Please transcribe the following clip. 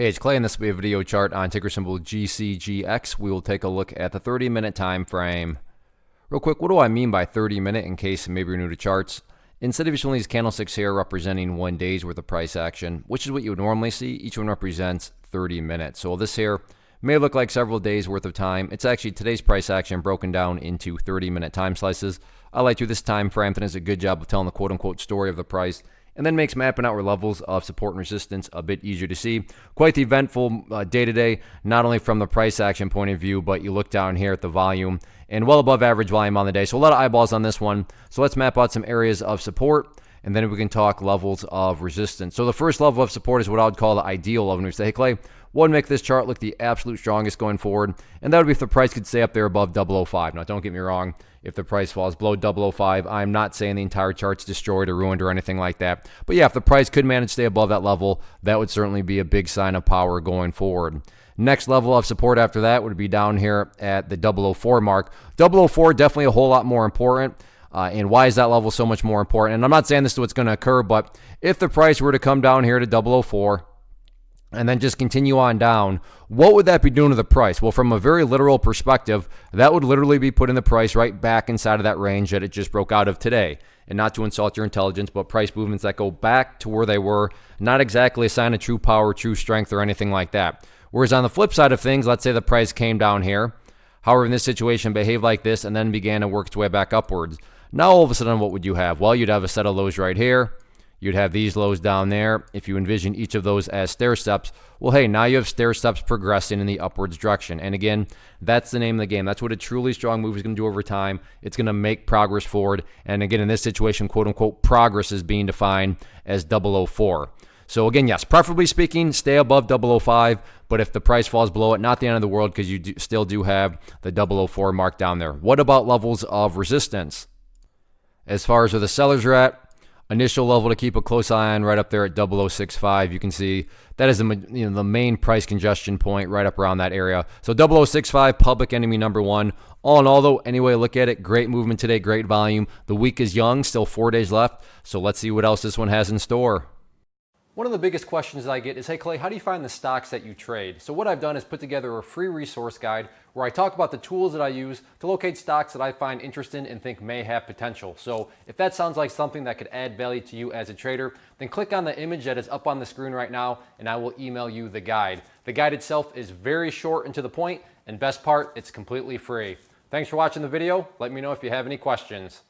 Hey, it's Clay, and this will be a video chart on ticker symbol GCGX. We will take a look at the 30-minute time frame. Real quick, what do I mean by 30-minute in case maybe you're new to charts? Instead of just one of these candlesticks here representing 1 day's worth of price action, which is what you would normally see, each one represents 30 minutes. So this here may look like several days worth of time. It's actually today's price action broken down into 30-minute time slices. I like to this time frame that does a good job of telling the quote-unquote story of the price, and then makes mapping out where levels of support and resistance a bit easier to see. Quite the eventful day today, not only from the price action point of view, but you look down here at the volume and well above average volume on the day. So a lot of eyeballs on this one. So let's map out some areas of support, and then we can talk levels of resistance. So the first level of support is what I would call the ideal level. And we say, hey, Clay, what would make this chart look the absolute strongest going forward? And that would be if the price could stay up there above 005. Now, don't get me wrong. If the price falls below 005, I'm not saying the entire chart's destroyed or ruined or anything like that. But yeah, if the price could manage to stay above that level, that would certainly be a big sign of power going forward. Next level of support after that would be down here at the 004 mark. 004 definitely a whole lot more important. And why is that level so much more important? And I'm not saying this is what's going to occur, but if the price were to come down here to 004 and then just continue on down, what would that be doing to the price? Well, from a very literal perspective, that would literally be putting the price right back inside of that range that it just broke out of today. And not to insult your intelligence, but price movements that go back to where they were, not exactly a sign of true power, true strength, or anything like that. Whereas on the flip side of things, let's say the price came down here, however, in this situation, behaved like this, and then began to work its way back upwards. Now, all of a sudden, what would you have? Well, you'd have a set of lows right here. You'd have these lows down there. If you envision each of those as stair steps, well, hey, now you have stair steps progressing in the upwards direction. And again, that's the name of the game. That's what a truly strong move is going to do over time. It's going to make progress forward. And again, in this situation, quote unquote, progress is being defined as 004. So again, yes, preferably speaking, stay above 005. But if the price falls below it, not the end of the world, because you still do have the 004 mark down there. What about levels of resistance? As far as where the sellers are at, initial level to keep a close eye on right up there at 0065. You can see that is the main price congestion point right up around that area. So 0065, public enemy number one. All in all, though, any way you look at it, great movement today, great volume. The week is young, still 4 days left. So let's see what else this one has in store. One of the biggest questions that I get is, hey Clay, how do you find the stocks that you trade? So what I've done is put together a free resource guide where I talk about the tools that I use to locate stocks that I find interesting and think may have potential. So if that sounds like something that could add value to you as a trader, then click on the image that is up on the screen right now and I will email you the guide. The guide itself is very short and to the point, and best part, it's completely free. Thanks for watching the video. Let me know if you have any questions.